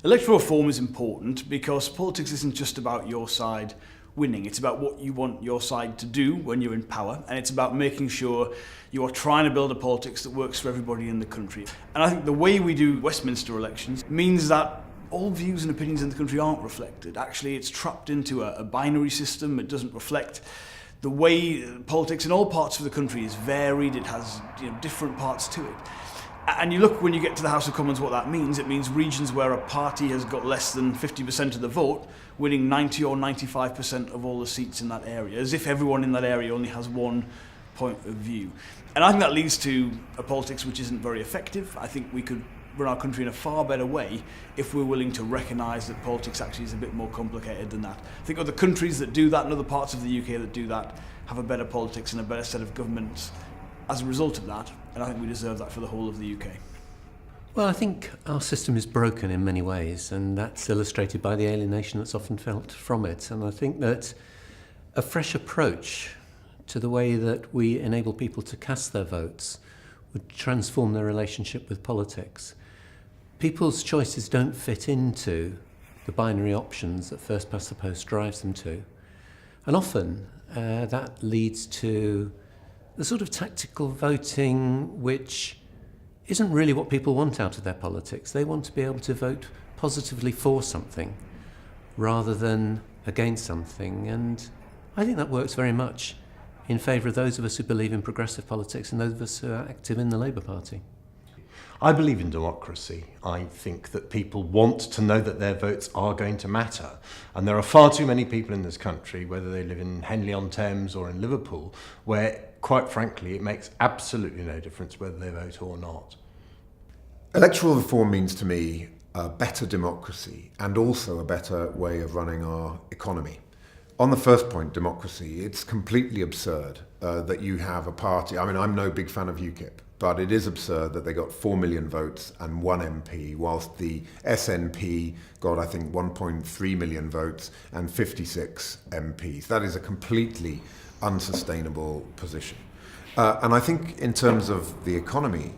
Electoral reform is important because politics isn't just about your side winning. It's about what you want your side to do when you're in power, and it's about making sure you are trying to build a politics that works for everybody in the country. And I think the way we do Westminster elections means that all views and opinions in the country aren't reflected. Actually, it's trapped into a binary system. It doesn't reflect the way politics in all parts of the country is varied. It has different parts to it. And you look, when you get to the House of Commons, what that means. It means regions where a party has got less than 50% of the vote, winning 90 or 95% of all the seats in that area, as if everyone in that area only has one point of view. And I think that leads to a politics which isn't very effective. I think we could run our country in a far better way if we're willing to recognise that politics actually is a bit more complicated than that. I think other countries that do that and other parts of the UK that do that have a better politics and a better set of governments as a result of that, and I think we deserve that for the whole of the UK. Well, I think our system is broken in many ways, and that's illustrated by the alienation that's often felt from it. And I think that a fresh approach to the way that we enable people to cast their votes would transform their relationship with politics. People's choices don't fit into the binary options that first past the post drives them to. And often that leads to the sort of tactical voting which isn't really what people want out of their politics. They want to be able to vote positively for something rather than against something. And I think that works very much in favour of those of us who believe in progressive politics and those of us who are active in the Labour Party. I believe in democracy. I think that people want to know that their votes are going to matter. And there are far too many people in this country, whether they live in Henley-on-Thames or in Liverpool, where, quite frankly, it makes absolutely no difference whether they vote or not. Electoral reform means to me a better democracy and also a better way of running our economy. On the first point, democracy, it's completely absurd that you have a party. I mean, I'm no big fan of UKIP, but it is absurd that they got 4 million votes and 1 MP, whilst the SNP got, I think, 1.3 million votes and 56 MPs. That is a completely unsustainable position. And I think in terms of the economy,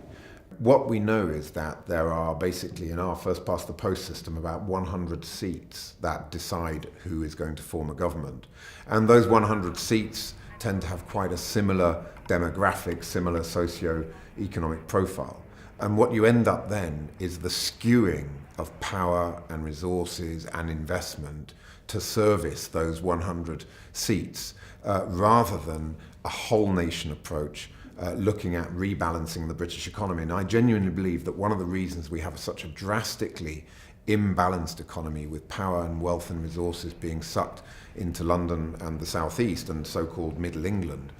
what we know is that there are basically, in our first past the post system, about 100 seats that decide who is going to form a government. And those 100 seats tend to have quite a similar demographic, similar socio-economic profile. And what you end up then is the skewing of power and resources and investment to service those 100 seats, rather than a whole nation approach looking at rebalancing the British economy. And I genuinely believe that one of the reasons we have such a drastically imbalanced economy with power and wealth and resources being sucked into London and the South East and so-called Middle England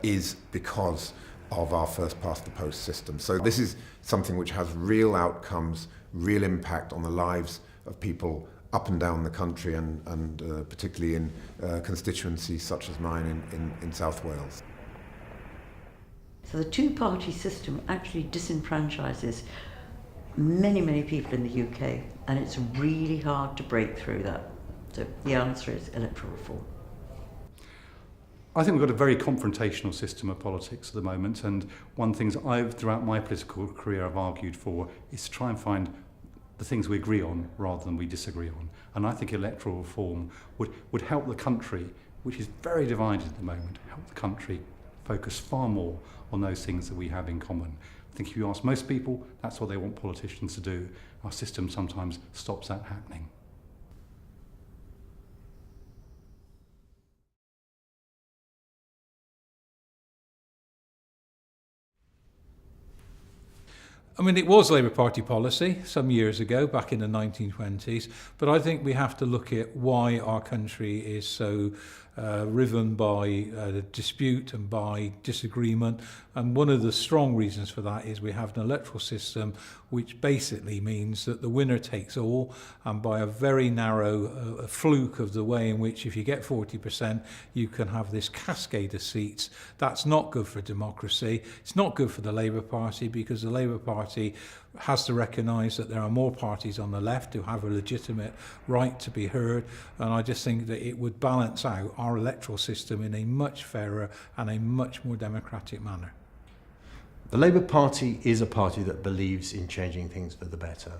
is because of our first past the post system. So this is something which has real outcomes, real impact on the lives of people up and down the country and particularly in constituencies such as mine in South Wales. So the two-party system actually disenfranchises many, many people in the UK, and it's really hard to break through that. So the answer is electoral reform. I think we've got a very confrontational system of politics at the moment, and one of the things I've, throughout my political career, I've argued for is to try and find the things we agree on rather than we disagree on. And I think electoral reform would help the country, which is very divided at the moment, help the country focus far more on those things that we have in common. I think if you ask most people, that's what they want politicians to do. Our system sometimes stops that happening. I mean, it was Labour Party policy some years ago, back in the 1920s, but I think we have to look at why our country is so riven by dispute and by disagreement. And one of the strong reasons for that is we have an electoral system which basically means that the winner takes all, and by a very narrow fluke of the way in which if you get 40%, you can have this cascade of seats. That's not good for democracy. It's not good for the Labour Party, because the Labour Party has to recognise that there are more parties on the left who have a legitimate right to be heard, and I just think that it would balance out our electoral system in a much fairer and a much more democratic manner. The Labour Party is a party that believes in changing things for the better.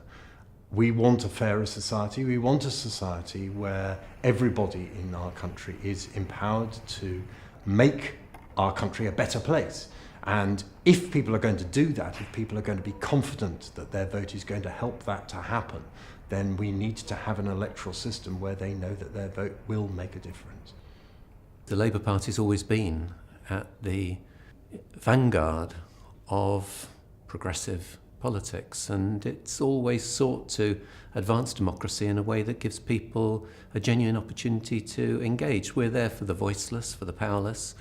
We want a fairer society. We want a society where everybody in our country is empowered to make our country a better place. And if people are going to do that, if people are going to be confident that their vote is going to help that to happen, then we need to have an electoral system where they know that their vote will make a difference. The Labour Party's always been at the vanguard of progressive politics, and it's always sought to advance democracy in a way that gives people a genuine opportunity to engage. We're there for the voiceless, for the powerless,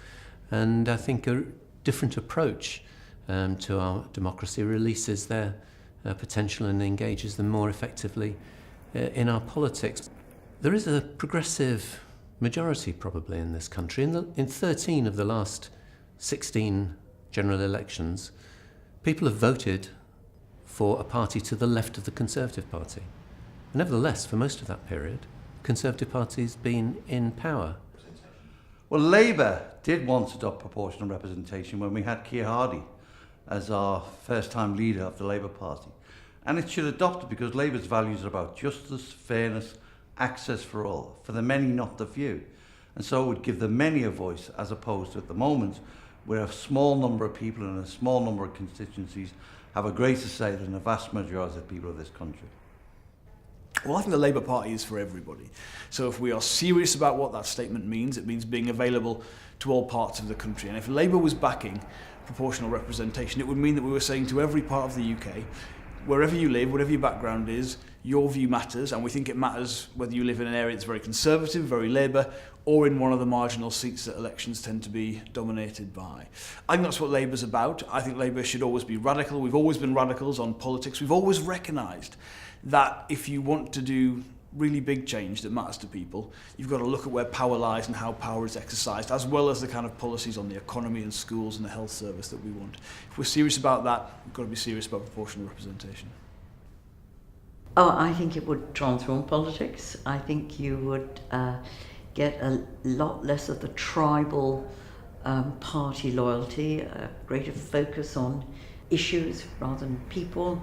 and I think a different approach to our democracy releases their potential and engages them more effectively in our politics. There is a progressive majority probably in this country. In 13 of the last 16 general elections, people have voted for a party to the left of the Conservative Party. Nevertheless, for most of that period, the Conservative Party's been in power. Well, Labour did want to adopt proportional representation when we had Keir Hardie as our first-time leader of the Labour Party. And it should adopt it because Labour's values are about justice, fairness, access for all, for the many, not the few. And so it would give the many a voice, as opposed to at the moment, where a small number of people in a small number of constituencies have a greater say than the vast majority of people of this country. Well, I think the Labour Party is for everybody. So if we are serious about what that statement means, it means being available to all parts of the country. And if Labour was backing proportional representation, it would mean that we were saying to every part of the UK, wherever you live, whatever your background is, your view matters, and we think it matters whether you live in an area that's very Conservative, very Labour, or in one of the marginal seats that elections tend to be dominated by. I think that's what Labour's about. I think Labour should always be radical. We've always been radicals on politics. We've always recognised that if you want to do really big change that matters to people, you've got to look at where power lies and how power is exercised, as well as the kind of policies on the economy and schools and the health service that we want. If we're serious about that, we've got to be serious about proportional representation. Oh, I think it would transform politics. I think you would get a lot less of the tribal party loyalty, a greater focus on issues rather than people.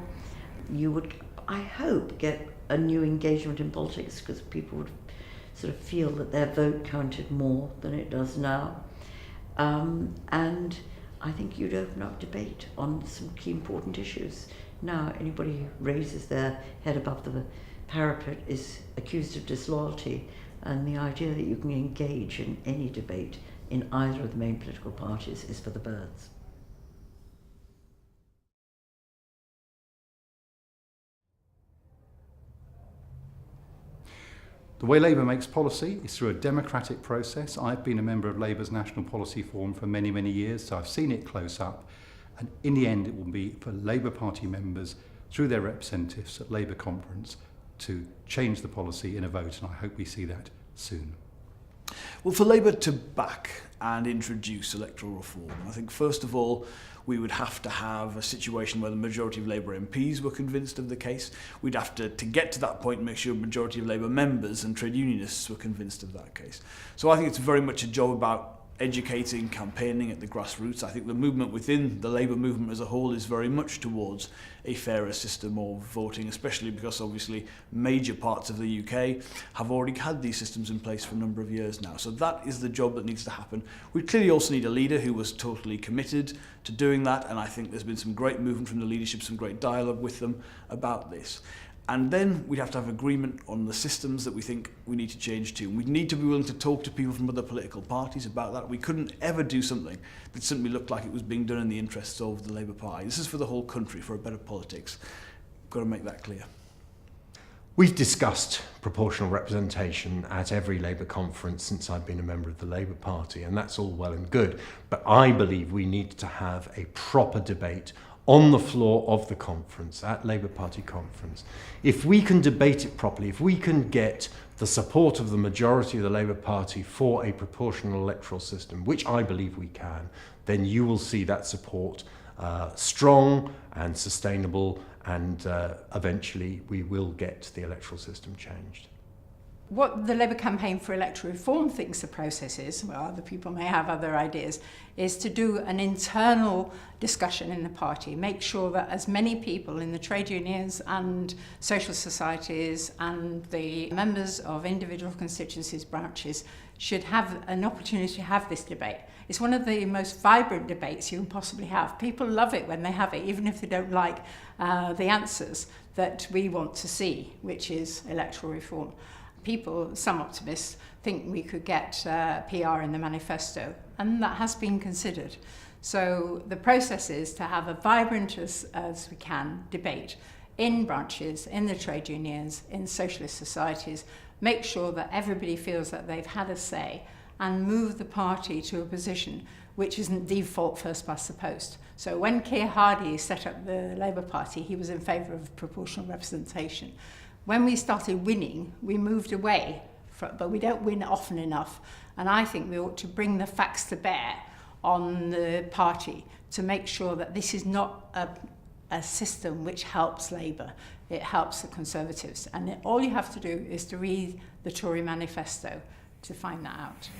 You would, I hope, get a new engagement in politics because people would sort of feel that their vote counted more than it does now. And I think you'd open up debate on some key important issues. Now, anybody who raises their head above the parapet is accused of disloyalty, and the idea that you can engage in any debate in either of the main political parties is for the birds. The way Labour makes policy is through a democratic process. I've been a member of Labour's National Policy Forum for many, many years, so I've seen it close up. And in the end, it will be for Labour Party members, through their representatives at Labour Conference, to change the policy in a vote, and I hope we see that soon. Well, for Labour to back and introduce electoral reform, I think first of all we would have to have a situation where the majority of Labour MPs were convinced of the case. We'd have to get to that point, make sure a majority of Labour members and trade unionists were convinced of that case. So I think it's very much a job about educating, campaigning at the grassroots. I think the movement within the Labour movement as a whole is very much towards a fairer system of voting, especially because obviously major parts of the UK have already had these systems in place for a number of years now. So that is the job that needs to happen. We clearly also need a leader who was totally committed to doing that, and I think there's been some great movement from the leadership, some great dialogue with them about this. And then we'd have to have agreement on the systems that we think we need to change to. And we'd need to be willing to talk to people from other political parties about that. We couldn't ever do something that simply looked like it was being done in the interests of the Labour Party. This is for the whole country, for a better politics. We've got to make that clear. We've discussed proportional representation at every Labour conference since I've been a member of the Labour Party, and that's all well and good. But I believe we need to have a proper debate on the floor of the conference, at Labour Party conference. If we can debate it properly, if we can get the support of the majority of the Labour Party for a proportional electoral system, which I believe we can, then you will see that support strong and sustainable, and eventually we will get the electoral system changed. What the Labour campaign for electoral reform thinks the process is, well, other people may have other ideas, is to do an internal discussion in the party, make sure that as many people in the trade unions and social societies and the members of individual constituencies branches should have an opportunity to have this debate. It's one of the most vibrant debates you can possibly have. People love it when they have it, even if they don't like the answers that we want to see, which is electoral reform. People, some optimists, think we could get PR in the manifesto, and that has been considered. So the process is to have a vibrant as we can debate in branches, in the trade unions, in socialist societies, make sure that everybody feels that they've had a say and move the party to a position which isn't default first past the post. So when Keir Hardie set up the Labour Party, he was in favour of proportional representation. When we started winning, we moved away, but we don't win often enough. And I think we ought to bring the facts to bear on the party to make sure that this is not a system which helps Labour. It helps the Conservatives. And all you have to do is to read the Tory manifesto to find that out.